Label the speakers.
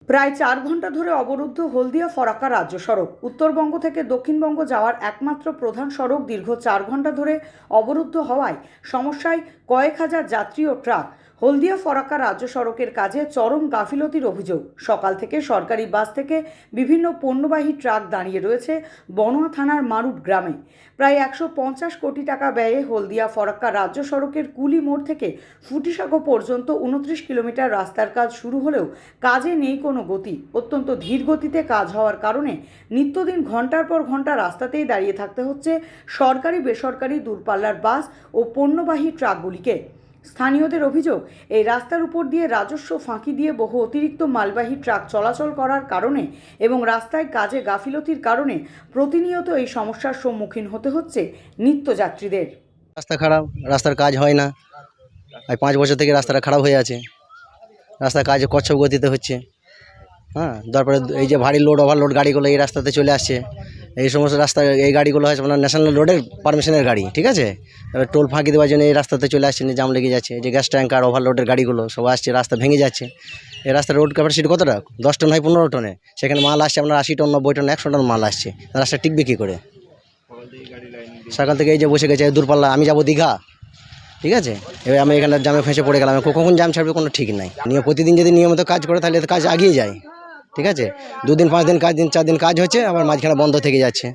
Speaker 1: প্রায় ৪ ঘন্টা ধরে অবরুদ্ধ হলদিয়া ফরাক্কা রাজ্য সড়ক। উত্তরবঙ্গ থেকে দক্ষিণবঙ্গ যাওয়ার একমাত্র প্রধান সড়ক দীর্ঘ ৪ ঘন্টা ধরে অবরুদ্ধ হওয়ায় সমস্যায় কয়েক হাজার যাত্রী ও ট্রাক। হলদিয়া ফরাক্কা রাজ্য সড়কের কাজে চরম গাফিলতির অভিযোগ। সকাল থেকে সরকারি বাস থেকে বিভিন্ন পণ্যবাহী ট্রাক দাঁড়িয়ে রয়েছে বনোয়া থানার মারুট গ্রামে। প্রায় ১৫০ কোটি টাকা ব্যয়ে হলদিয়া ফরাক্কা রাজ্য সড়কের কুলি মোড় থেকে ফুটিসাঁকো পর্যন্ত ২৯ কিলোমিটার রাস্তার কাজ শুরু হলেও কাজে নেই কোনো গতি। অত্যন্ত ধীর গতিতে কাজ হওয়ার কারণে নিত্যদিন ঘন্টার পর ঘন্টা রাস্তাতেই দাঁড়িয়ে থাকতে হচ্ছে সরকারি বেসরকারি দূরপাল্লার বাস ও পণ্যবাহী ট্রাকগুলিকে। স্থানীয়দের অভিযোগ, এই রাস্তার উপর দিয়ে রাজস্ব ফাঁকি দিয়ে বহু অতিরিক্ত মালবাহী ট্রাক চলাচল করার কারণে এবং রাস্তায় কাজে গাফিলতির কারণে প্রতিনিয়ত এই সমস্যার সম্মুখীন হতে হচ্ছে নিত্যযাত্রীদের।
Speaker 2: রাস্তা খারাপ, রাস্তার কাজ হয় না। আর 5 বছর থেকে রাস্তাটা খারাপ হয়ে আছে। রাস্তার কাজ কচ্ছপ গতিতে হচ্ছে। তারপরে এই যে ভারী লোড ওভারলোড গাড়িগুলো এই রাস্তাতে চলে আসছে। এই সমস্ত রাস্তা এই গাড়িগুলো হচ্ছে আপনার ন্যাশনাল রোডের পারমিশনের গাড়ি, ঠিক আছে। এবার টোল ফাঁকি দেওয়ার জন্য এই রাস্তাতে চলে আসছে, জাম লেগে যাচ্ছে। এই যে গ্যাস ট্যাঙ্কার ওভারলোডের গাড়িগুলো সব আসছে, রাস্তা ভেঙে যাচ্ছে। এই রাস্তার রোড ক্যাপাসিটি কতটা? 10 টন হয় 15 টনে। সেখানে মাল আসছে আপনার 80 টন 90 টন 100 টন মাল আসছে। রাস্তা টিকবে কী করে? সকাল থেকে এই যে বসে গেছে দূরপাল্লা। আমি যাবো দীঘা, ঠিক আছে। এবার আমি এখানে জামে ফেঁসে পড়ে গেলাম। কখন জাম ছাড়বে কোনো ঠিক নাই। প্রতিদিন যদি নিয়মিত কাজ করে তাহলে কাজ এগিয়ে যায়, ঠিক আছে। 2 দিন 5 দিন কাজ, 4 দিন কাজ হচ্ছে, আবার মাঝখানে বন্ধ থেকে যাচ্ছে।